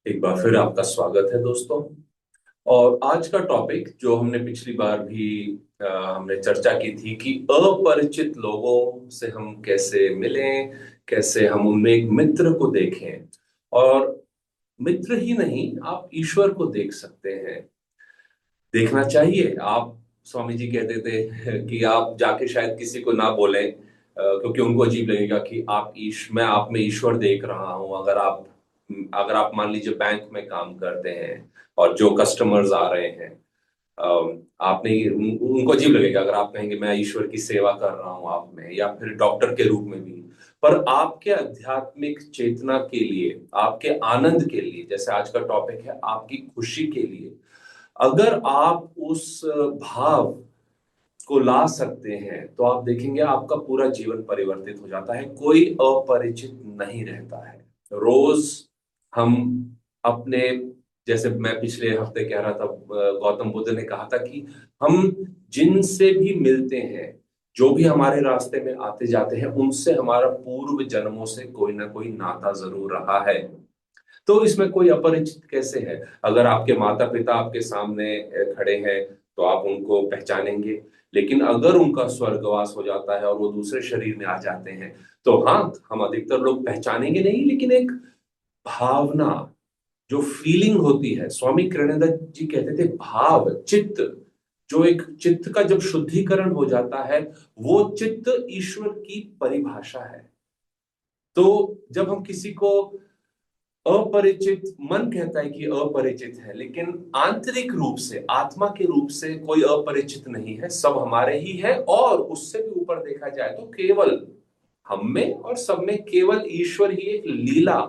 एक बार फिर आपका स्वागत है दोस्तों। और आज का टॉपिक जो हमने पिछली बार भी हमने चर्चा की थी कि अपरिचित लोगों से हम कैसे मिलें, कैसे हम उनमें एक मित्र को देखें। और मित्र ही नहीं, आप ईश्वर को देख सकते हैं, देखना चाहिए। आप स्वामी जी कहते थे कि आप जाके शायद किसी को ना बोलें, क्योंकि उनको अजीब लगेगा कि मैं आप में ईश्वर देख रहा हूं। अगर आप मान लीजिए बैंक में काम करते हैं और जो कस्टमर्स आ रहे हैं, उनको अजीब लगेगा अगर आप कहेंगे मैं ईश्वर की सेवा कर रहा हूं आप में, या फिर डॉक्टर के रूप में भी। पर आपके आध्यात्मिक चेतना के लिए, आपके आनंद के लिए, जैसे आज का टॉपिक है आपकी खुशी के लिए, अगर आप उस भाव को ला सकते हैं तो आप देखेंगे आपका पूरा जीवन परिवर्तित हो जाता है। कोई अपरिचित नहीं रहता है। रोज हम अपने, जैसे मैं पिछले हफ्ते कह रहा था, गौतम बुद्ध ने कहा था कि हम जिनसे भी मिलते हैं, जो भी हमारे रास्ते में आते जाते हैं, उनसे हमारा पूर्व जन्मों से कोई ना कोई नाता जरूर रहा है। तो इसमें कोई अपरिचित कैसे है? अगर आपके माता पिता आपके सामने खड़े हैं तो आप उनको पहचानेंगे, लेकिन अगर उनका स्वर्गवास हो जाता है और वो दूसरे शरीर में आ जाते हैं, तो हाँ, हम अधिकतर लोग पहचानेंगे नहीं, लेकिन एक भावना, जो फीलिंग होती है, स्वामी कृष्णानंद जी कहते थे भाव चित्त, जो एक चित्त का जब शुद्धिकरण हो जाता है, वो चित्त ईश्वर की परिभाषा है। तो जब हम किसी को अपरिचित, मन कहता है कि अपरिचित है, लेकिन आंतरिक रूप से, आत्मा के रूप से कोई अपरिचित नहीं है, सब हमारे ही है। और उससे भी ऊपर देखा जाए तो केवल हम में और सब में केवल ईश्वर ही एक लीला,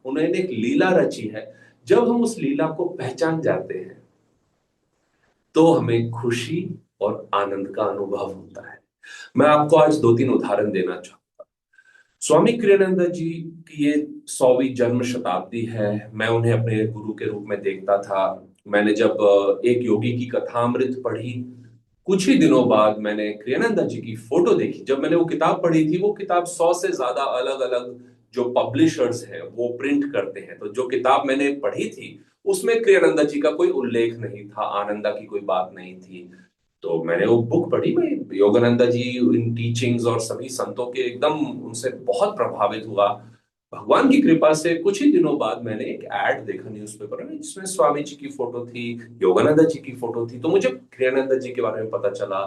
उन्होंने एक लीला रची है। जब हम उस लीला को पहचान जाते हैं तो हमें खुशी और आनंद का अनुभव होता है। मैं आपको आज दो तीन उदाहरण देना चाहूंगा। स्वामी कृष्णानंद जी की ये 100वीं जन्म शताब्दी है। मैं उन्हें अपने गुरु के रूप में देखता था। मैंने जब एक योगी की कथामृत पढ़ी, कुछ ही दिनों बाद मैंने कृष्णानंद जी की फोटो देखी। जब मैंने वो किताब पढ़ी थी, वो किताब 100 से ज्यादा अलग अलग जो पब्लिशर्स हैं वो प्रिंट करते हैं। तो जो किताब मैंने पढ़ी थी उसमें कृष्णानंद जी का कोई उल्लेख नहीं था, आनंदा की कोई बात नहीं थी। तो मैंने वो बुक पढ़ी, मैं योगानंदा जी, इन टीचिंग्स और सभी संतों के एकदम उनसे बहुत प्रभावित हुआ। भगवान की कृपा से कुछ ही दिनों बाद मैंने एक एड देखा न्यूज़पेपर में, जिसमें स्वामी जी की फोटो थी, योगानंदा जी की फोटो थी। तो मुझे कृष्णानंद जी के बारे में पता चला,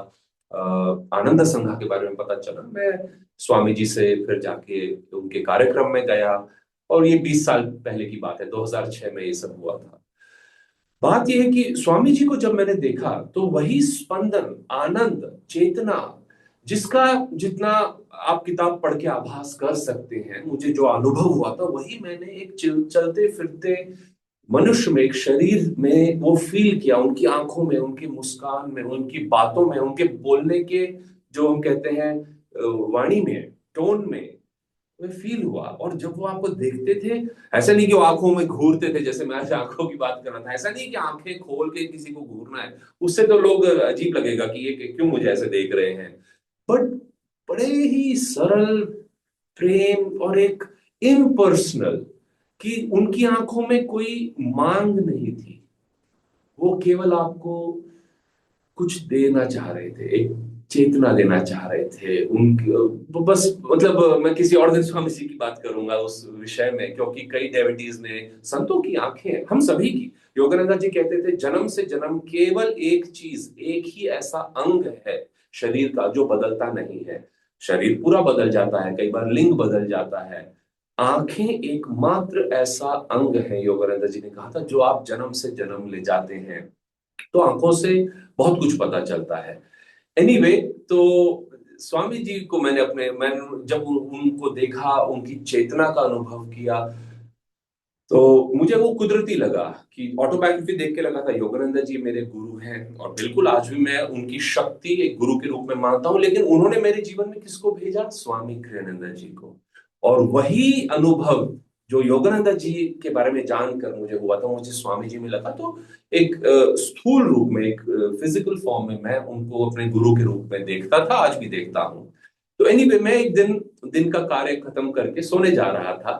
आनंद संघा के बारे में पता चला। मैं स्वामी जी से फिर जाके उनके कार्यक्रम में गया। और ये 20 साल पहले की बात है, 2006 में ये सब हुआ था। बात यह है कि स्वामी जी को जब मैंने देखा तो वही स्पंदन, आनंद, चेतना, जिसका जितना आप किताब पढ़ के आभास कर सकते हैं, मुझे जो अनुभव हुआ था वही मैंने एक चलते फिरते मनुष्य में, एक शरीर में वो फील किया। उनकी आंखों में, उनकी मुस्कान में, उनकी बातों में, उनके बोलने के, जो हम कहते हैं वाणी में, टोन में, वो फील हुआ। और जब वो आपको देखते थे, ऐसा नहीं कि वो आंखों में घूरते थे, जैसे मैं आज आंखों की बात कर रहा था। ऐसा नहीं कि आंखें खोल के किसी को घूरना है, उससे तो लोग अजीब लगेगा कि ये क्यों मुझे ऐसे देख रहे हैं। बट बड़े ही सरल प्रेम और एक इम्पर्सनल, कि उनकी आंखों में कोई मांग नहीं थी। वो केवल आपको कुछ देना चाह रहे थे, एक चेतना देना चाह रहे थे उनकी। वो बस, मतलब मैं किसी और दिन स्वामी जी की बात करूंगा उस विषय में, क्योंकि कई डेविटीज ने, संतों की आंखें, हम सभी की, योगानंद जी कहते थे जन्म से जन्म केवल एक चीज, एक ही ऐसा अंग है शरीर का जो बदलता नहीं है। शरीर पूरा बदल जाता है, कई बार लिंग बदल जाता है, आंखें एकमात्र ऐसा अंग है, योगानंद जी ने कहा था, जो आप जन्म से जन्म ले जाते हैं। तो आंखों से बहुत कुछ पता चलता है। एनीवे, तो स्वामी जी को मैंने जब उनको देखा, उनकी चेतना का अनुभव किया, तो मुझे वो कुदरती लगा कि ऑटोबायोग्राफी देख के लगा था योगानंद जी मेरे गुरु हैं, और बिल्कुल आज भी मैं उनकी शक्ति एक गुरु के रूप में मानता हूं। लेकिन उन्होंने मेरे जीवन में किसको भेजा? स्वामी कृष्णानंद जी को। और वही अनुभव जो योगानंद जी के बारे में जानकर मुझे हुआ था, मुझे स्वामी जी में लगा। तो एक स्थूल रूप में, एक फिजिकल फॉर्म में मैं उनको अपने गुरु के रूप में देखता था, आज भी देखता हूँ। तो एनीवे, मैं एक दिन दिन का कार्य खत्म करके सोने जा रहा था,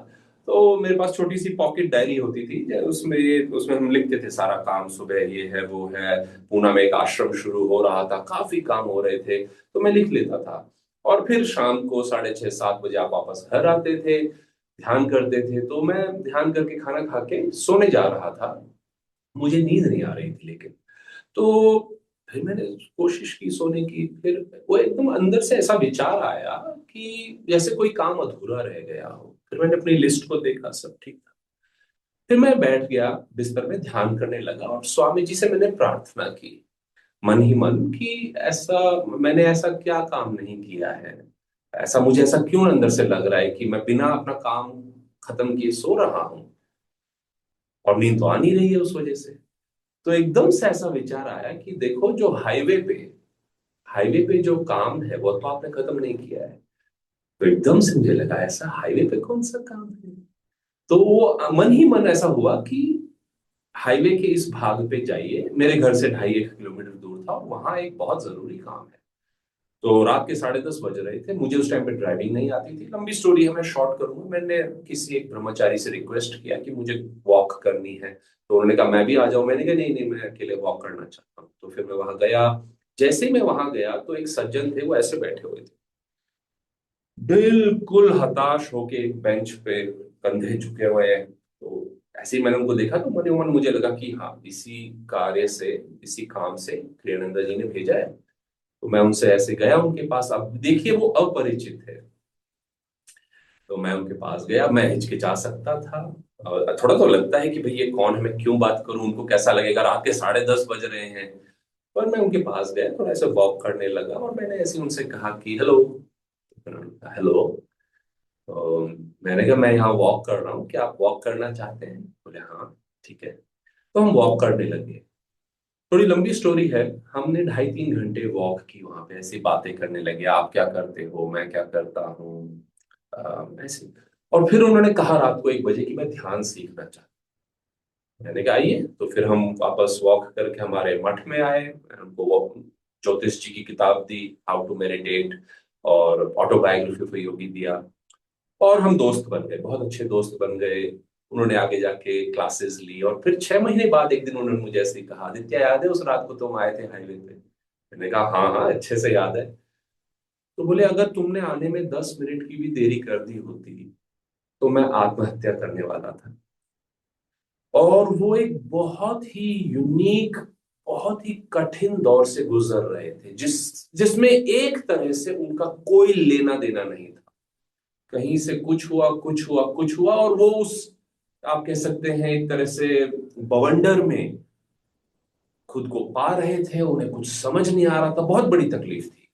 तो मेरे पास छोटी सी पॉकेट डायरी होती थी, उसमें उसमें हम लिखते थे सारा काम, सुबह ये है वो है। पूना में एक आश्रम शुरू हो रहा था, काफी काम हो रहे थे, तो मैं लिख लेता था। और फिर शाम को 6:30-7 बजे आप वापस घर आते थे, ध्यान करते थे। तो मैं ध्यान करके खाना खा के सोने जा रहा था, मुझे नींद नहीं आ रही थी लेकिन। तो फिर मैंने कोशिश की सोने की, फिर वो एकदम अंदर से ऐसा विचार आया कि जैसे कोई काम अधूरा रह गया हो। फिर मैंने अपनी लिस्ट को देखा, सब ठीक था। फिर मैं बैठ गया बिस्तर में, ध्यान करने लगा और स्वामी जी से मैंने प्रार्थना की, मन ही मन, कि ऐसा मैंने ऐसा क्या काम नहीं किया है, ऐसा मुझे ऐसा क्यों अंदर से लग रहा है कि मैं बिना अपना काम खत्म किए सो रहा हूं, और नींद तो आ नहीं रही है उस वजह से। तो एकदम से ऐसा विचार आया कि देखो, जो हाईवे पे जो काम है वो तो आपने खत्म नहीं किया है। तो एकदम से मुझे लगा, ऐसा हाईवे पे कौन सा काम है। तो वो मन ही मन ऐसा हुआ कि हाईवे के इस भाग पे जाइए, मेरे घर से 2.5-1 किलोमीटर दूर था, वहां एक बहुत जरूरी काम है। तो रात के 10:30 बज रहे थे, मुझे उस टाइम पे ड्राइविंग नहीं आती थी, लंबी स्टोरी है, मैं शॉर्ट करूंगा। मैंने किसी एक ब्रह्मचारी से रिक्वेस्ट किया कि मुझे वॉक करनी है, तो उन्होंने कहा मैं भी आ जाऊं। मैंने कहा नहीं नहीं, मैं अकेले वॉक करना चाहता हूँ। तो फिर मैं वहां गया। जैसे ही मैं वहां गया तो एक सज्जन थे, वो ऐसे बैठे हुए थे, बिल्कुल हताश होके एक बेंच पे, कंधे झुके हुए हैं। तो ऐसे ही मैंने उनको देखा तो मन ही मन मुझे लगा कि हाँ, इसी कार्य से, इसी काम से प्रियानंदा जी ने भेजा है। तो मैं उनसे ऐसे गया उनके पास। अब देखिए, वो अपरिचित है, तो मैं उनके पास गया। मैं हिचकिचा सकता था, और थोड़ा तो लगता है कि भाई ये कौन है, मैं क्यों बात करूं, उनको कैसा लगेगा, रात के 10:30 बज रहे हैं। पर मैं उनके पास गया, थोड़ा ऐसे वॉक करने लगा, और मैंने ऐसे उनसे कहा कि हेलो। हेलो। तो मैंने कहा मैं यहाँ वॉक कर रहा हूँ, क्या आप वॉक करना चाहते हैं? बोले हाँ, ठीक है। तो हम वॉक करने लगे। थोड़ी लंबी स्टोरी है। हमने 2.5-3 घंटे वॉक की, वहां पे ऐसी बातें करने लगे, आप क्या करते हो, मैं क्या करता हूँ, ऐसे। और फिर उन्होंने कहा रात को 1 बजे कि मैं ध्यान सीखना चाहता हूं। मैंने कहा आइए। तो फिर हम वापस वॉक करके हमारे मठ में आए। मैंने उनको वो ज्योतिष जी की किताब दी, हाउ टू मेडिटेट, और ऑटोबायोग्राफी ऑफ योगी दिया। और हम दोस्त बन गए, बहुत अच्छे दोस्त बन गए। उन्होंने आगे जाके क्लासेस ली, और फिर 6 महीने बाद एक दिन उन्होंने मुझे ऐसे ही कहा, आदित्य याद है उस रात को तुम आए थे हाईवे पे? मैंने कहा हाँ हाँ, अच्छे से याद है। तो बोले, अगर तुमने आने में 10 मिनट की भी देरी कर दी होती तो मैं आत्महत्या करने वाला था। और वो एक बहुत ही यूनिक, बहुत ही कठिन दौर से गुजर रहे थे, जिसमें एक तरह से उनका कोई लेना देना नहीं था। कहीं से कुछ हुआ, कुछ हुआ, कुछ हुआ, और वो उस, आप कह सकते हैं एक तरह से, बवंडर में खुद को पा रहे थे। उन्हें कुछ समझ नहीं आ रहा था, बहुत बड़ी तकलीफ थी।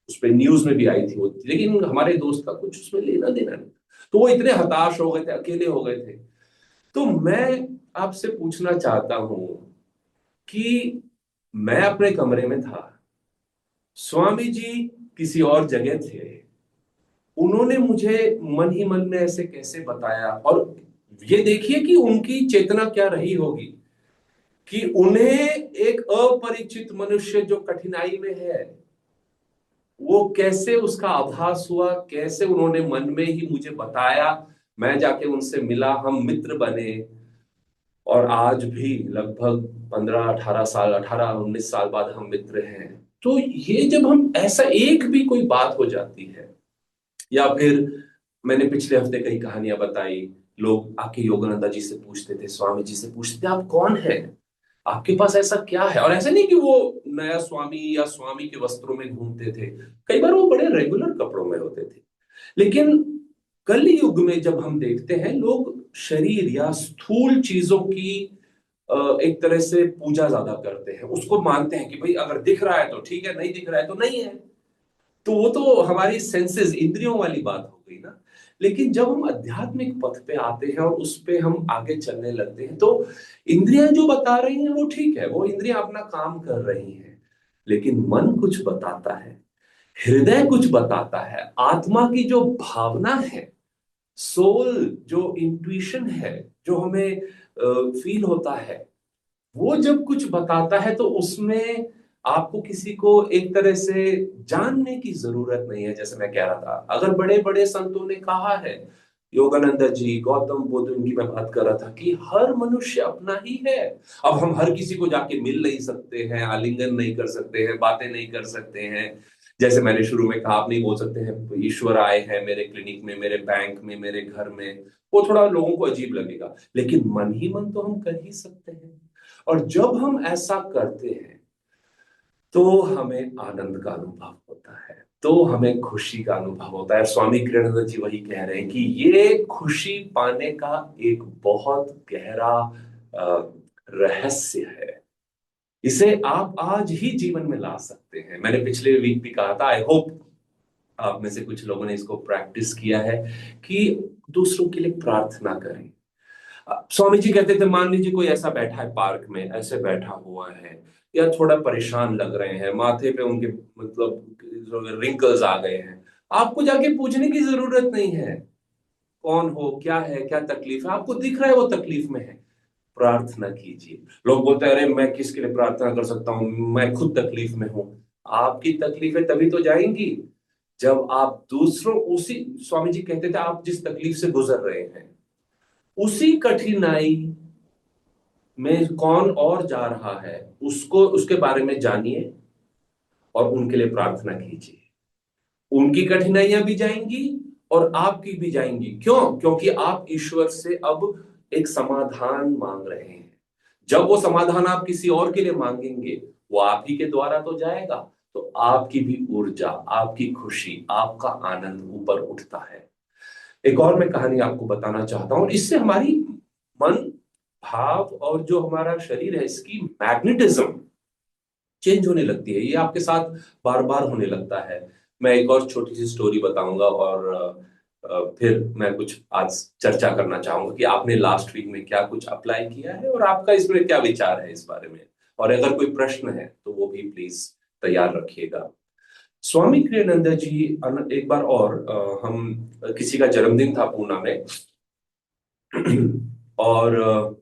उस पर न्यूज में भी आई थी वो, लेकिन हमारे दोस्त का कुछ उसमें लेना देना नहीं। तो वो इतने हताश हो गए थे, अकेले हो गए थे। तो मैं आपसे पूछना चाहता हूं कि मैं अपने कमरे में था, स्वामी जी किसी और जगह थे, उन्होंने मुझे मन ही मन में ऐसे कैसे बताया। और ये देखिए कि उनकी चेतना क्या रही होगी, कि उन्हें एक अपरिचित मनुष्य जो कठिनाई में है, वो कैसे उसका आभास हुआ, कैसे उन्होंने मन में ही मुझे बताया। मैं जाके उनसे मिला, हम मित्र बने, और आज भी लगभग 15-18 साल, 18-19 साल बाद हम मित्र हैं। तो ये जब हम ऐसा एक भी कोई बात हो जाती है, या फिर मैंने पिछले हफ्ते कई कहानियां बताई, लोग आके योगानंदा जी से पूछते थे, स्वामी जी से पूछते थे, आप कौन है, आपके पास ऐसा क्या है। और ऐसा नहीं कि वो नया स्वामी या स्वामी के वस्त्रों में घूमते थे, कई बार वो बड़े रेगुलर कपड़ों में होते थे। लेकिन कल युग में जब हम देखते हैं, लोग शरीर या स्थूल चीजों की एक तरह से पूजा ज्यादा करते हैं, उसको मानते हैं कि भाई अगर दिख रहा है तो ठीक है, नहीं दिख रहा है तो नहीं है। तो वो तो हमारी सेंसेस, इंद्रियों वाली बात हो गई ना। लेकिन जब हम आध्यात्मिक पथ पे आते हैं और उस पे हम आगे चलने लगते हैं, तो इंद्रियां जो बता रही हैं वो ठीक है, वो इंद्रियां अपना काम कर रही हैं। लेकिन मन कुछ बताता है, हृदय कुछ बताता है, आत्मा की जो भावना है, सोल जो इंट्यूशन है, जो हमें फील होता है, वो जब कुछ बताता है तो उसमें आपको किसी को एक तरह से जानने की जरूरत नहीं है। जैसे मैं कह रहा था, अगर बड़े बड़े संतों ने कहा है योगानंद जी, गौतम बुद्ध, उनकी मैं बात कर रहा था कि हर मनुष्य अपना ही है। अब हम हर किसी को जाके मिल नहीं सकते हैं, आलिंगन नहीं कर सकते हैं, बातें नहीं कर सकते हैं। जैसे मैंने शुरू में कहा, आप नहीं बोल सकते हैं ईश्वर आए हैं मेरे क्लिनिक में, मेरे बैंक में, मेरे घर में। वो थोड़ा लोगों को अजीब लगेगा, लेकिन मन ही मन तो हम कर ही सकते हैं। और जब हम ऐसा करते हैं तो हमें आनंद का अनुभव होता है, तो हमें खुशी का अनुभव होता है। स्वामी कृष्णानंद जी वही कह रहे हैं कि ये खुशी पाने का एक बहुत गहरा रहस्य है। इसे आप आज ही जीवन में ला सकते हैं। मैंने पिछले वीक भी कहा था, आई होप आप में से कुछ लोगों ने इसको प्रैक्टिस किया है कि दूसरों के लिए प्रार्थना करें। स्वामी जी कहते थे, मान लीजिए कोई ऐसा बैठा है पार्क में, ऐसे बैठा हुआ है, या थोड़ा परेशान लग रहे हैं, माथे पे उनके मतलब रिंकल्स आ गए हैं, आपको जाके पूछने की जरूरत नहीं है कौन हो, क्या है, क्या तकलीफ है। आपको दिख रहा है वो तकलीफ में है, प्रार्थना कीजिए। लोग बोलते हैं, अरे मैं किसके लिए प्रार्थना कर सकता हूं, मैं खुद तकलीफ में हूं। आपकी तकलीफें तभी तो जाएंगी जब आप दूसरों, उसी, स्वामी जी कहते थे, आप जिस तकलीफ से गुजर रहे हैं उसी कठिनाई में कौन और जा रहा है, उसको, उसके बारे में जानिए और उनके लिए प्रार्थना कीजिए। उनकी कठिनाइयां भी जाएंगी और आपकी भी जाएंगी। क्यों? क्योंकि आप ईश्वर से अब एक समाधान मांग रहे हैं। जब वो समाधान आप किसी और के लिए मांगेंगे, वो आप ही के द्वारा तो जाएगा, तो आपकी भी ऊर्जा, आपकी खुशी, आपका आनंद ऊपर उठता है। एक और मैं कहानी आपको बताना चाहता हूं, इससे हमारी मन, भाव और जो हमारा शरीर है, इसकी मैग्नेटिज्म चेंज होने लगती है। ये आपके साथ बार बार होने लगता है। मैं एक और छोटी सी स्टोरी बताऊंगा और फिर मैं कुछ आज चर्चा करना चाहूंगा कि आपने लास्ट वीक में क्या कुछ अप्लाई किया है और आपका इसमें क्या विचार है इस बारे में। और अगर कोई प्रश्न है तो वो भी प्लीज तैयार रखिएगा। स्वामी कृष्णानंद जी, एक बार और हम, किसी का जन्मदिन था पूना में और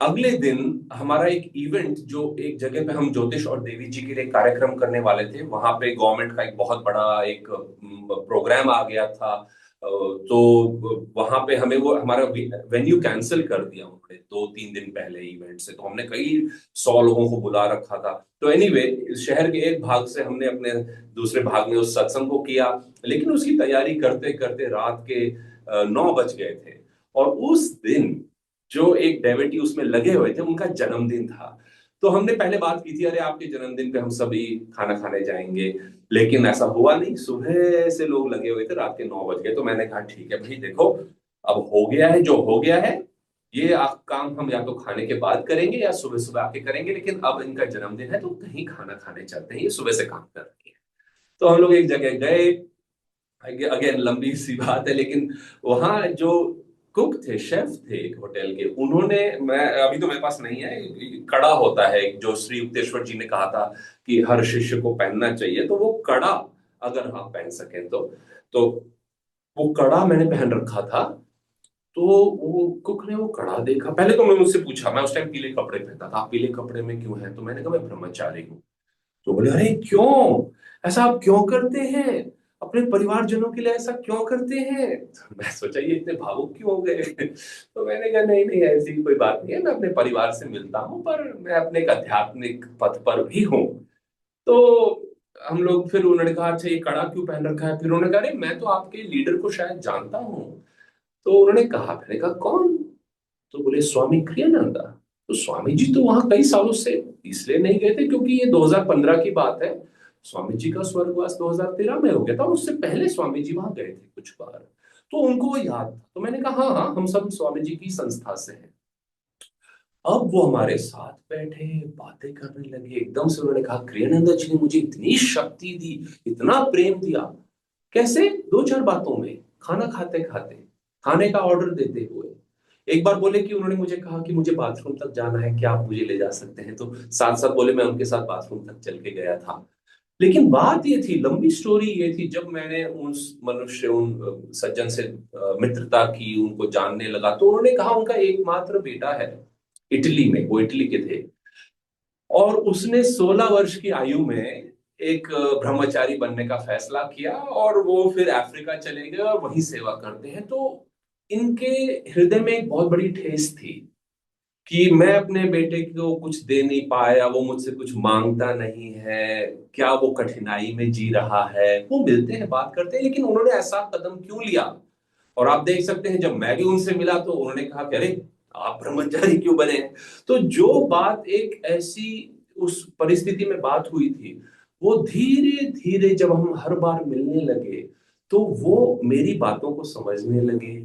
अगले दिन हमारा एक इवेंट, जो एक जगह पे हम ज्योतिष और देवी जी के लिए कार्यक्रम करने वाले थे, वहां पे गवर्नमेंट का एक बहुत बड़ा एक प्रोग्राम आ गया था। तो वहां पे हमें वो हमारा वेन्यू कैंसिल कर दिया उन्होंने 2-3 दिन पहले इवेंट से। तो हमने कई 100 लोगों को बुला रखा था। तो एनीवे, शहर के एक भाग से हमने अपने दूसरे भाग में उस सत्संग को किया, लेकिन उसकी तैयारी करते करते रात के 9 बज गए थे। और उस दिन जो एक डेविटी उसमें लगे हुए थे, उनका जन्मदिन था। तो हमने पहले बात की थी, अरे आपके जन्मदिन पे हम सभी खाना खाने जाएंगे, लेकिन ऐसा हुआ नहीं। सुबह से लोग लगे हुए थे, रात के 9 बज गए। तो मैंने कहा, ठीक है भाई, देखो अब हो गया है जो हो गया है, ये आप काम हम या तो खाने के बाद करेंगे या सुबह सुबह आके करेंगे, लेकिन अब इनका जन्मदिन है तो कहीं खाना खाने चलते हैं, ये सुबह से काम कर रही है। तो हम लोग एक जगह गए। अगेन लंबी सी बात है, लेकिन वहां जो कुक थे, शेफ थे एक होटल के, उन्होंने, मैं अभी तो मेरे पास नहीं है, कड़ा होता है जो श्री युक्तेश्वर जी ने कहा था कि हर शिष्य को पहनना चाहिए, तो वो कड़ा अगर आप पहन सकें तो वो कड़ा मैंने पहन रखा था। तो वो कुक ने वो कड़ा देखा, पहले तो मैं मुझसे पूछा, मैं उस टाइम पीले कपड़े पहनता था, आप पीले कपड़े में क्यों है? तो मैंने कहा, मैं ब्रह्मचारी हूँ। तो बोले, अरे क्यों, ऐसा आप क्यों करते हैं, अपने परिवारजनों के लिए ऐसा क्यों करते हैं? तो मैं सोचा ये इतने भावुक क्यों हो गए तो मैंने कहा, नहीं नहीं, ऐसी कोई बात नहीं है, मैं अपने परिवार से मिलता हूँ, पर मैं अपने एक आध्यात्मिक पथ पर भी हूँ। तो हम लोग, फिर उन्होंने कहा, अच्छा ये कड़ा क्यों पहन रखा है? फिर उन्होंने कहा, अरे मैं तो आपके लीडर को शायद जानता हूँ। तो उन्होंने कहा, मैंने कहा कौन? तो बोले, स्वामी क्रियानंदा। तो स्वामी जी तो वहां कई सालों से इसलिए नहीं गए थे क्योंकि ये 2015 की बात है। स्वामी जी का स्वर्गवास 2013 में हो गया था, और उससे पहले स्वामी जी वहां गए थे कुछ बार। तो उनको वो याद था। तो मैंने कहा, हाँ हाँ, हम सब स्वामी जी की संस्था से हैं। अब वो हमारे साथ बैठे, बातें करने लगे। एकदम से उन्होंने कहा, क्रियानंद जी ने मुझे इतनी शक्ति दी, इतना प्रेम दिया। कैसे? 2-4 बातों में, खाना खाते खाते, खाने का ऑर्डर देते हुए। एक बार बोले कि उन्होंने मुझे कहा कि मुझे बाथरूम तक जाना है, क्या आप मुझे ले जा सकते हैं? तो साथ साथ बोले, मैं उनके साथ बाथरूम तक चल के गया था। लेकिन बात ये थी, लंबी स्टोरी ये थी, जब मैंने उस मनुष्य, उन सज्जन से मित्रता की, उनको जानने लगा, तो उन्होंने कहा उनका एकमात्र बेटा है इटली में, वो इटली के थे, और उसने 16 वर्ष की आयु में एक ब्रह्मचारी बनने का फैसला किया और वो फिर अफ्रीका चले गए और वहीं सेवा करते हैं। तो इनके हृदय में एक बहुत बड़ी ठेस थी कि मैं अपने बेटे को कुछ दे नहीं पाया, वो मुझसे कुछ मांगता नहीं है, क्या वो कठिनाई में जी रहा है। वो मिलते हैं, बात करते हैं, लेकिन उन्होंने ऐसा कदम क्यों लिया? और आप देख सकते हैं, जब मैं भी उनसे मिला तो उन्होंने कहा कि अरे, आप ब्रह्मचारी क्यों बने हैं? तो जो बात एक ऐसी उस परिस्थिति में बात हुई थी, वो धीरे धीरे जब हम हर बार मिलने लगे तो वो मेरी बातों को समझने लगे।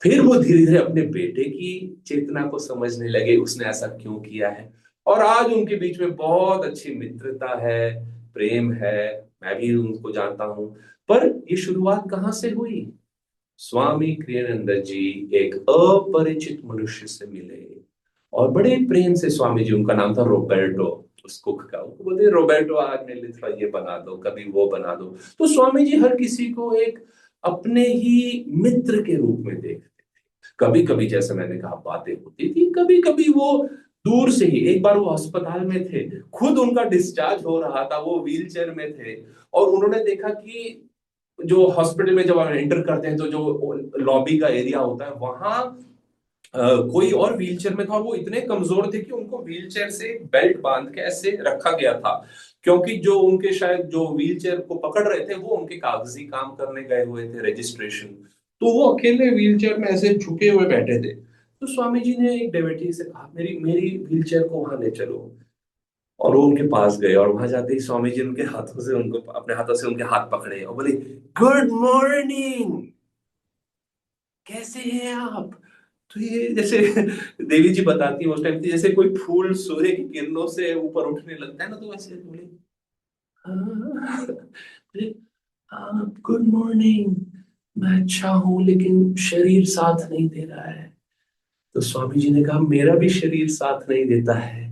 फिर वो धीरे धीरे अपने बेटे की चेतना को समझने लगे, उसने ऐसा क्यों किया है। और आज उनके बीच में बहुत अच्छी मित्रता है, प्रेम है। मैं भी उनको जानता हूं। पर ये शुरुआत कहां से हुई? स्वामी क्रियानंद जी एक अपरिचित मनुष्य से मिले और बड़े प्रेम से स्वामी जी, उनका नाम था रोबर्टो, उस कुक का, उनको बोलते रोबर्टो, आज मेरे लिए थोड़ा ये बना दो, कभी वो बना दो। तो स्वामी जी हर किसी को एक अपने ही मित्र के रूप में देखते। कभी कभी, जैसे मैंने कहा, बातें होती थी, कभी कभी वो दूर से ही। एक बार वो अस्पताल में थे, खुद उनका डिस्चार्ज हो रहा था, वो व्हील चेयर में थे, और उन्होंने देखा कि जो हॉस्पिटल में जब आप एंटर करते हैं तो जो लॉबी का एरिया होता है वहां कोई और व्हीलचेयर में था, और वो इतने कमजोर थे कि उनको व्हीलचेयर से एक बेल्ट बांध के ऐसे रखा गया था, क्योंकि जो उनके शायद जो व्हीलचेयर को पकड़ रहे थे वो उनके कागजी काम करने गए हुए थे, रजिस्ट्रेशन। तो वो अकेले व्हीलचेयर में ऐसे झुके हुए बैठे थे। तो स्वामी जी ने एक डेवोटी से कहा, मेरी मेरी व्हीलचेयर को वहां ले चलो। और वो उनके पास गए, और वहां जाते ही स्वामी जी उनके हाथों से, उनको अपने हाथों से उनके हाथ पकड़े और बोले, गुड मॉर्निंग, कैसे हैं आप? तो ये जैसे देवी जी बताती है उस टाइम थी, जैसे कोई फूल सूर्य की किरणों से ऊपर उठने लगता है ना, तो वैसे बोले, हाँ, बोले, हाँ, गुड मॉर्निंग, मैं अच्छा हूं लेकिन शरीर साथ नहीं दे रहा है। तो स्वामी जी ने कहा, मेरा भी शरीर साथ नहीं देता है,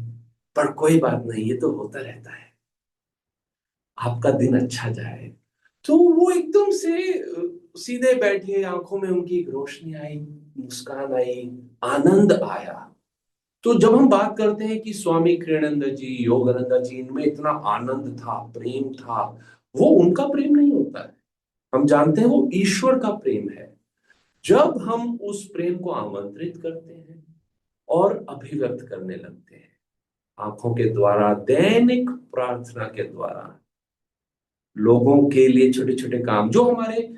पर कोई बात नहीं, ये तो होता रहता है, आपका दिन अच्छा जाए। तो वो एकदम से सीधे बैठे, आंखों में उनकी एक रोशनी आई, मुस्कान आई, आनंद आया। तो जब हम बात करते हैं कि स्वामी कृष्णानंद जी, योगानंद जी, इनमें इतना आनंद था, प्रेम था, वो उनका प्रेम नहीं होता है। हम जानते हैं वो ईश्वर का प्रेम है। जब हम उस प्रेम को आमंत्रित करते हैं और अभिव्यक्त करने लगते हैं, आंखों के द्वारा, दैनिक प्रार्थना के द्वारा, लोगों के लिए छोटे छोटे काम जो हमारे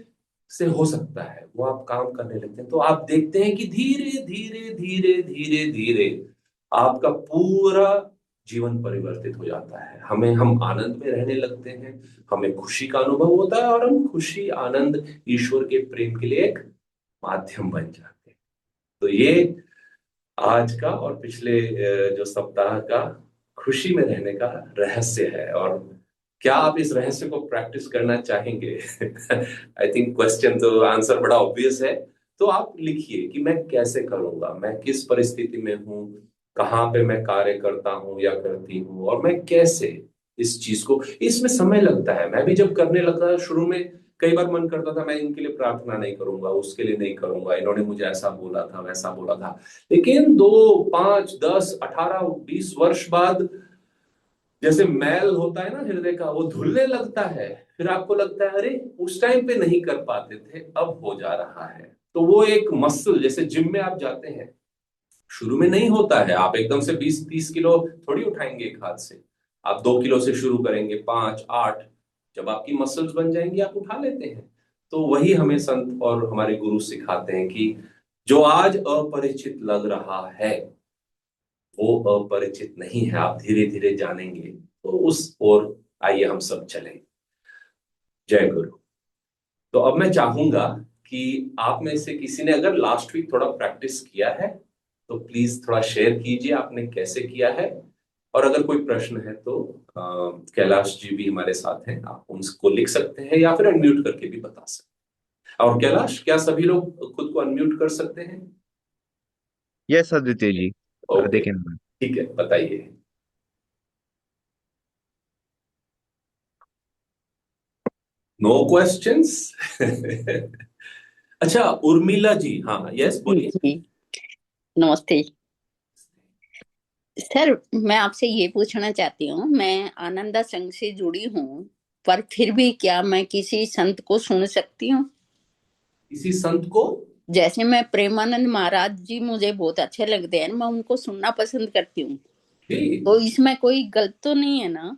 से हो सकता है वो आप काम करने लगते हैं, तो आप देखते हैं कि धीरे धीरे धीरे धीरे धीरे आपका पूरा जीवन परिवर्तित हो जाता है। हम आनंद में रहने लगते हैं, हमें खुशी का अनुभव होता है, और हम खुशी, आनंद, ईश्वर के प्रेम के लिए एक माध्यम बन जाते हैं। तो ये आज का और पिछले जो सप्ताह का खुशी में रहने का रहस्य है। और क्या आप इस रहस्य को प्रैक्टिस करना चाहेंगे? आई थिंक क्वेश्चन तो आंसर बड़ा ऑब्वियस है। तो आप लिखिए कि मैं कैसे करूंगा, मैं किस परिस्थिति में हूं, कहाँ पे मैं कार्य करता हूं या करती हूँ, और मैं कैसे इस चीज को, इसमें समय लगता है। मैं भी जब करने लगा शुरू में, कई बार मन करता था मैं इनके लिए प्रार्थना नहीं करूंगा, उसके लिए नहीं करूंगा, इन्होंने मुझे ऐसा बोला था, वैसा बोला था। लेकिन 2, 5, 10, 18, 20 वर्ष बाद, जैसे मैल होता है ना हृदय का, वो धुलने लगता है, फिर आपको लगता है, अरे, उस टाइम पे नहीं कर पाते थे, अब हो जा रहा है। तो वो एक मसल, जैसे जिम में आप जाते हैं, शुरू में नहीं होता है, आप एकदम से 20-30 किलो थोड़ी उठाएंगे एक हाथ से। आप 2 किलो से शुरू करेंगे, 5, 8, जब आपकी मसल्स बन जाएंगी आप उठा लेते हैं। तो वही हमें संत और हमारे गुरु सिखाते हैं कि जो आज अपरिचित लग रहा है वो अपरिचित नहीं है, आप धीरे धीरे जानेंगे। तो उस ओर आइए हम सब चलें। जय गुरु। तो अब मैं चाहूंगा कि आप में से किसी ने अगर लास्ट वीक थोड़ा प्रैक्टिस किया है तो प्लीज थोड़ा शेयर कीजिए आपने कैसे किया है। और अगर कोई प्रश्न है तो कैलाश जी भी हमारे साथ हैं, आप उनको लिख सकते हैं या फिर अनम्यूट करके भी बता सकते हैं। और कैलाश, क्या सभी लोग खुद को अनम्यूट कर सकते हैं? यस आदित्य जी। ओके, देखें। ठीक है, बताइए। No questions? अच्छा, उर्मिला जी, हाँ, यस, बोलिए। जी। नमस्ते। सर, मैं आपसे ये पूछना चाहती हूँ। मैं आनंदा संघ से जुड़ी हूँ, पर फिर भी क्या मैं किसी संत को सुन सकती हूँ? किसी संत को? जैसे मैं प्रेमानंद महाराज जी मुझे बहुत अच्छे लगते हैं, मैं उनको सुनना पसंद करती हूँ। जी। तो इसमें कोई गलत तो नहीं है ना?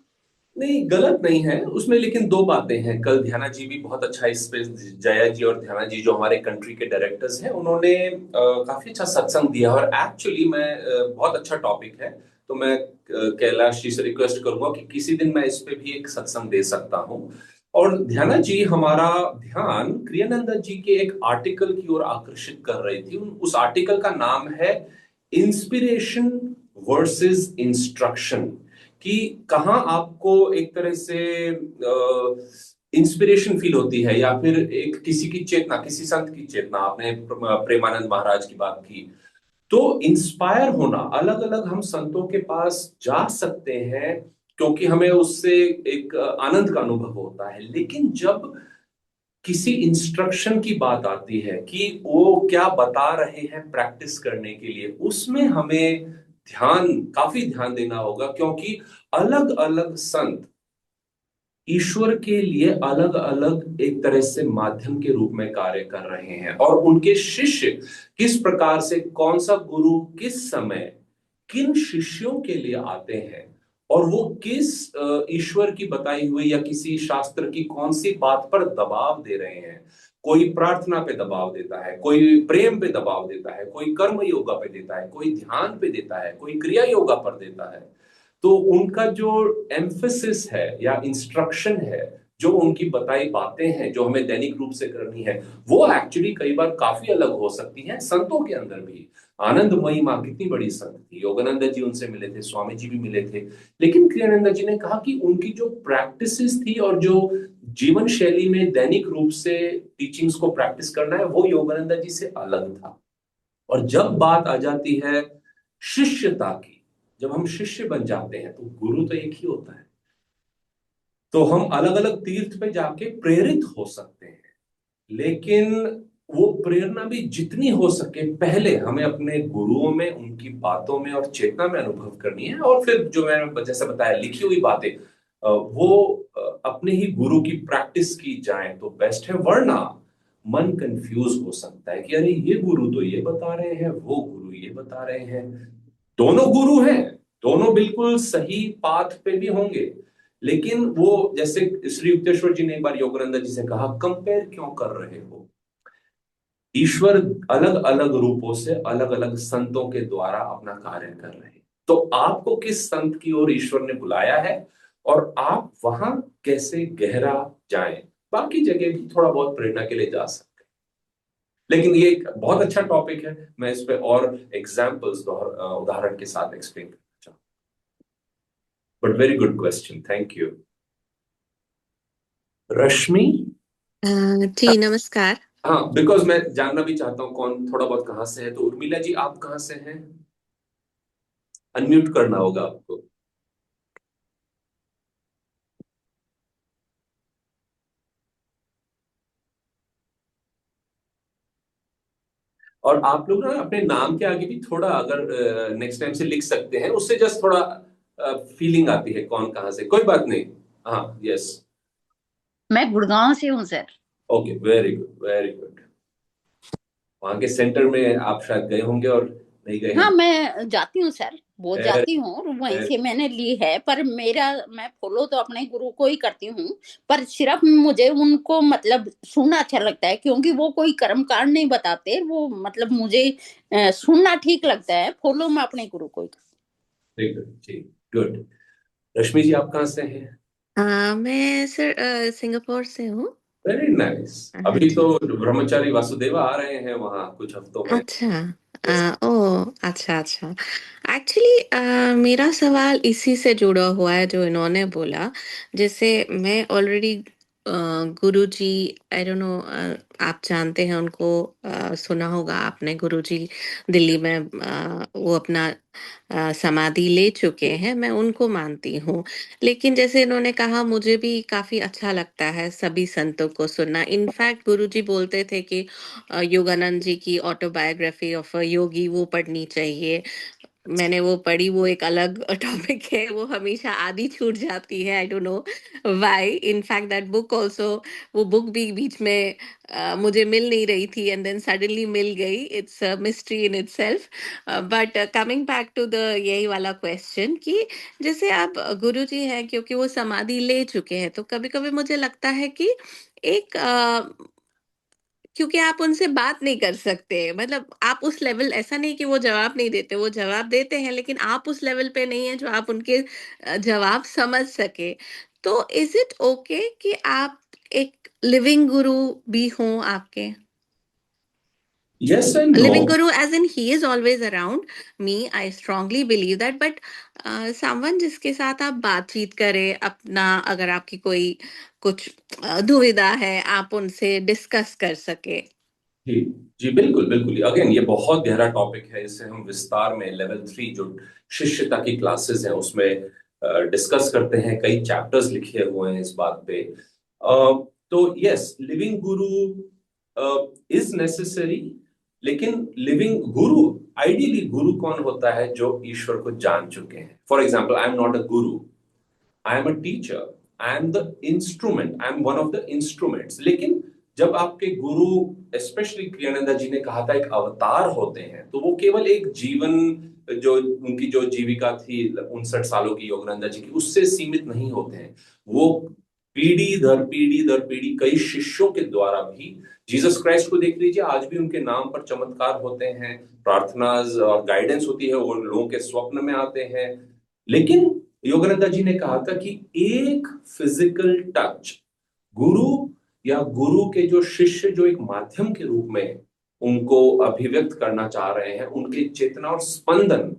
नहीं, गलत नहीं है उसमें, लेकिन दो बातें हैं। कल ध्याना जी भी बहुत अच्छा इस पे, जया जी और ध्याना जी जो हमारे कंट्री के डायरेक्टर्स हैं, उन्होंने काफी अच्छा सत्संग दिया। और एक्चुअली मैं बहुत अच्छा टॉपिक है, तो मैं कैलाश जी से रिक्वेस्ट करूंगा कि किसी दिन मैं इस पे भी एक सत्संग दे सकता हूँ। और ध्याना जी हमारा ध्यान क्रियानंद जी के एक आर्टिकल की ओर आकर्षित कर रही थी। उस आर्टिकल का नाम है इंस्पिरेशन वर्सेस इंस्ट्रक्शन। कि कहाँ आपको एक तरह से इंस्पिरेशन फील होती है, या फिर एक किसी की चेतना, किसी संत की चेतना। आपने प्रेमानंद महाराज की बात की, तो इंस्पायर होना, अलग अलग हम संतों के पास जा सकते हैं क्योंकि हमें उससे एक आनंद का अनुभव होता है। लेकिन जब किसी इंस्ट्रक्शन की बात आती है कि वो क्या बता रहे हैं प्रैक्टिस करने के लिए, उसमें हमें काफी ध्यान देना होगा, क्योंकि अलग अलग संत ईश्वर के लिए अलग अलग एक तरह से माध्यम के रूप में कार्य कर रहे हैं। और उनके शिष्य किस प्रकार से, कौन सा गुरु किस समय किन शिष्यों के लिए आते हैं, और वो किस ईश्वर की बताई हुई या किसी शास्त्र की कौन सी बात पर दबाव दे रहे हैं। कोई प्रार्थना पे दबाव देता है, कोई प्रेम पे दबाव देता है, कोई कर्म योगा पे देता है, कोई ध्यान पे देता है, कोई क्रिया योगा पर देता है। तो उनका जो एम्फेसिस है या इंस्ट्रक्शन है, जो उनकी बताई बातें हैं जो हमें दैनिक रूप से करनी है, वो एक्चुअली कई बार काफी अलग हो सकती हैं संतों के अंदर भी। आनंदमयी माँ कितनी बड़ी संत थी, योगानंद जी उनसे मिले थे, स्वामी जी भी मिले थे। लेकिन क्रियानंद जी ने कहा कि उनकी जो प्रैक्टिसेस थी और जो जीवन शैली में दैनिक रूप से टीचिंग्स को प्रैक्टिस करना है, वो योगानंद जी से अलग था। और जब बात आ जाती है शिष्यता की, जब हम शिष्य बन जाते हैं, तो गुरु तो एक ही होता है। तो हम अलग अलग तीर्थ पे जाके प्रेरित हो सकते हैं, लेकिन वो प्रेरणा भी जितनी हो सके पहले हमें अपने गुरुओं में, उनकी बातों में और चेतना में अनुभव करनी है। और फिर जो मैंने जैसे बताया, लिखी हुई बातें वो अपने ही गुरु की प्रैक्टिस की जाए तो बेस्ट है। वरना मन कंफ्यूज हो सकता है कि अरे ये गुरु तो ये बता रहे हैं, वो गुरु ये बता रहे हैं। दोनों गुरु हैं, दोनों बिल्कुल सही पाथ पे भी होंगे, लेकिन वो जैसे श्री युक्तेश्वर जी ने एक बार योगानंद जी से कहा, कंपेयर क्यों कर रहे हो? ईश्वर अलग अलग रूपों से अलग अलग संतों के द्वारा अपना कार्य कर रहे हैं। तो आपको किस संत की ओर ईश्वर ने बुलाया है, और आप वहां कैसे गहरा जाएं। बाकी जगह भी थोड़ा बहुत प्रेरणा के लिए जा सकते हैं, लेकिन ये एक बहुत अच्छा टॉपिक है। मैं इस पे और एग्जाम्पल्स उदाहरण के साथ एक्सप्लेन करना चाहूँ। But very good question, thank you. Rashmi. Ji नमस्कार। हाँ, बिकॉज मैं जानना भी चाहता हूँ कौन थोड़ा बहुत कहाँ से है। तो उर्मिला जी, आप कहाँ से हैं? अनम्यूट करना होगा आपको। और आप लोग ना अपने नाम के आगे भी थोड़ा, अगर नेक्स्ट टाइम से लिख सकते हैं, उससे जस्ट थोड़ा फीलिंग आती है कौन कहाँ से। कोई बात नहीं। हाँ, यस। मैं गुड़गांव से हूँ sir. Okay, very good, very good. वहां के सेंटर में आप शायद गए होंगे, और नहीं गए हाँ, हैं? मैं जाती हूँ सर, बहुत वेरी जाती हूँ, और वहीं वेरी। से मैंने ली है। पर मैं फॉलो तो अपने गुरु को ही करती हूँ। पर सिर्फ मुझे उनको मतलब सुनना अच्छा लगता है, क्योंकि वो कोई कर्म कांड नहीं बताते। वो मतलब मुझे सुनना ठीक लगता है। फॉलो मैं अपने गुरु को ही करती ठीक है, ठीक, गुड। रश्मि जी, आप कहाँ से हैं? मैं सर सिंगापुर से हूँ। Very nice. हाँ अभी जी। तो ब्रह्मचारी वासुदेवा आ रहे हैं वहां कुछ हफ्तों में। अच्छा। ओ अच्छा अच्छा। एक्चुअली मेरा सवाल इसी से जुड़ा हुआ है जो इन्होंने बोला। जैसे मैं already Guruji, I don't know, आप जानते हैं उनको, सुना होगा आपने, गुरुजी दिल्ली में वो अपना समाधि ले चुके हैं, मैं उनको मानती हूँ। लेकिन जैसे इन्होंने कहा, मुझे भी काफी अच्छा लगता है सभी संतों को सुनना। इनफैक्ट गुरुजी बोलते थे कि योगानंद जी की ऑटोबायोग्राफी ऑफ अ योगी वो पढ़नी चाहिए। मैंने वो पढ़ी, वो एक अलग टॉपिक है, वो हमेशा आधी छूट जाती है, I don't know why. In fact that book also, वो बुक भी बीच में मुझे मिल नहीं रही थी एंड देन सडनली मिल गई। It's a mystery in itself. But coming back to the यही वाला क्वेश्चन कि जैसे आप गुरुजी हैं, क्योंकि वो समाधि ले चुके हैं, तो कभी कभी मुझे लगता है कि एक क्योंकि आप उनसे बात नहीं कर सकते, मतलब आप उस लेवल, ऐसा नहीं कि वो जवाब नहीं देते, वो जवाब देते हैं, लेकिन आप उस लेवल पे नहीं है जो आप उनके जवाब समझ सके। तो इज इट ओके कि आप एक लिविंग गुरु भी हों आपके? Yes and no. Living guru as in he is always around me, I strongly believe that, but someone जिसके साथ आप बातचीत करें अपना, अगर आपकी कोई कुछ दुविधा है, आप उनसे डिस्कस कर सके। जी जी, बिल्कुल बिल्कुल। अगेन ये बहुत गहरा टॉपिक है, इसे हम विस्तार में लेवल 3 जो शिष्यता की क्लासेस हैं उसमें डिस्कस करते हैं। कई चैप्टर्स लिखे हुए हैं इस बात पे। तो yes, living Guru is necessary, लेकिन लिविंग गुरु, आइडियली गुरु कौन होता है? जो ईश्वर को जान चुके हैं। For example, I am not a guru, I am a teacher, I am the instrument, I am one of the instruments. लेकिन जब आपके गुरु, स्पेशली क्रियानंदा जी ने कहा था, एक अवतार होते हैं, तो वो केवल एक जीवन, जो उनकी जो जीविका थी 59 सालों की योगानंदा जी की, उससे सीमित नहीं होते हैं। वो पीढ़ी दर पीढ़ी दर पीढ़ी कई शिष्यों के द्वारा भी, जीसस क्राइस्ट को देख लीजिए, आज भी उनके नाम पर चमत्कार होते हैं, प्रार्थना और गाइडेंस होती है, वो लोगों के स्वप्न में आते हैं। लेकिन योगानंदा जी ने कहा था कि एक फिजिकल टच, गुरु या गुरु के जो शिष्य जो एक माध्यम के रूप में उनको अभिव्यक्त करना चाह रहे हैं, उनके चेतना और स्पंदन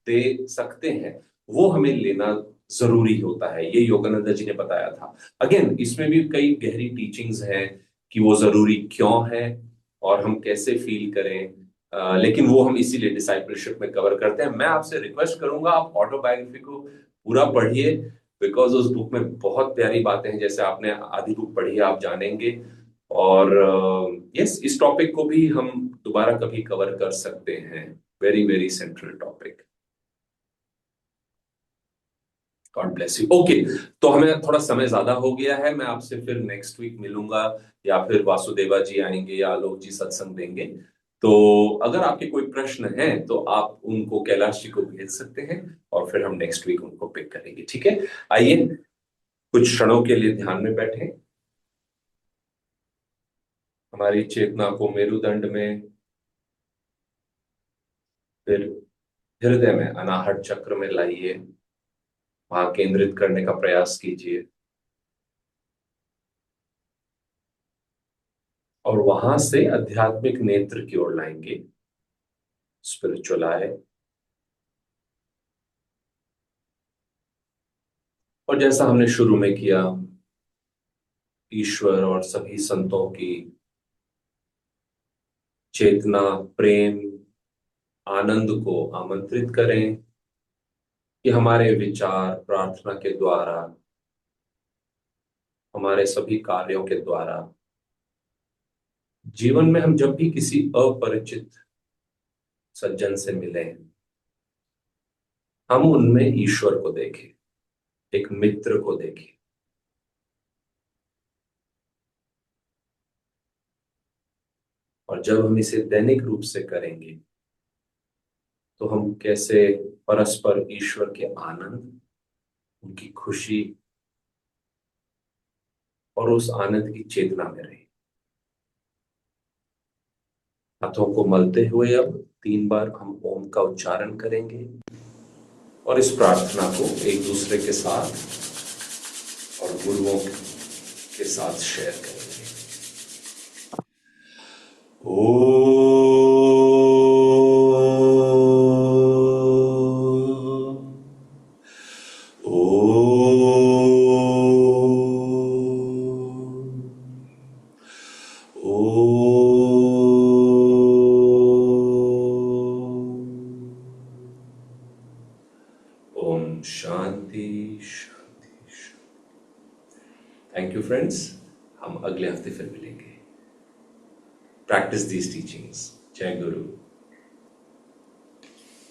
दे सकते हैं, वो हमें लेना जरूरी होता है। ये योगानंदा जी ने बताया था। अगेन इसमें भी कई गहरी टीचिंग्स हैं कि वो जरूरी क्यों है और हम कैसे फील करें। लेकिन वो हम इसीलिए डिसाइपलशिप में कवर करते हैं। मैं आपसे रिक्वेस्ट करूंगा, आप ऑटोबायोग्राफी को पूरा पढ़िए, बिकॉज उस बुक में बहुत प्यारी बातें हैं। जैसे आपने आधी बुक पढ़ी है, आप जानेंगे। और यस, इस टॉपिक को भी हम दोबारा कभी कवर कर सकते हैं। Very very central topic. God bless you. Okay, तो हमें थोड़ा समय ज्यादा हो गया है। मैं आपसे फिर नेक्स्ट वीक मिलूंगा, या फिर वासुदेवा जी आएंगे या आलोक जी सत्संग देंगे। तो अगर आपके कोई प्रश्न हैं तो आप उनको कैलाश जी को भेज सकते हैं, और फिर हम नेक्स्ट वीक उनको पिक करेंगे। ठीक है? आइए कुछ क्षणों के लिए ध्यान में बैठे, हमारी चेतना को मेरुदंड में, फिर हृदय में अनाहत चक्र में लाइए, वहां केंद्रित करने का प्रयास कीजिए, और वहां से आध्यात्मिक नेत्र की ओर लाएंगे, स्पिरिचुअल आए। और जैसा हमने शुरू में किया, ईश्वर और सभी संतों की चेतना, प्रेम, आनंद को आमंत्रित करें कि हमारे विचार, प्रार्थना के द्वारा, हमारे सभी कार्यों के द्वारा, जीवन में हम जब भी किसी अपरिचित सज्जन से मिले, हम उनमें ईश्वर को देखें, एक मित्र को देखें। और जब हम इसे दैनिक रूप से करेंगे, तो हम कैसे परस्पर ईश्वर के आनंद, उनकी खुशी और उस आनंद की चेतना में रहे। हाथों को मलते हुए अब 3 बार हम ओम का उच्चारण करेंगे, और इस प्रार्थना को एक दूसरे के साथ और गुरुओं के साथ शेयर करेंगे। ओम शांति शांति। थैंक यू फ्रेंड्स, हम अगले हफ्ते फिर मिलेंगे। Practice these teachings. जय गुरु।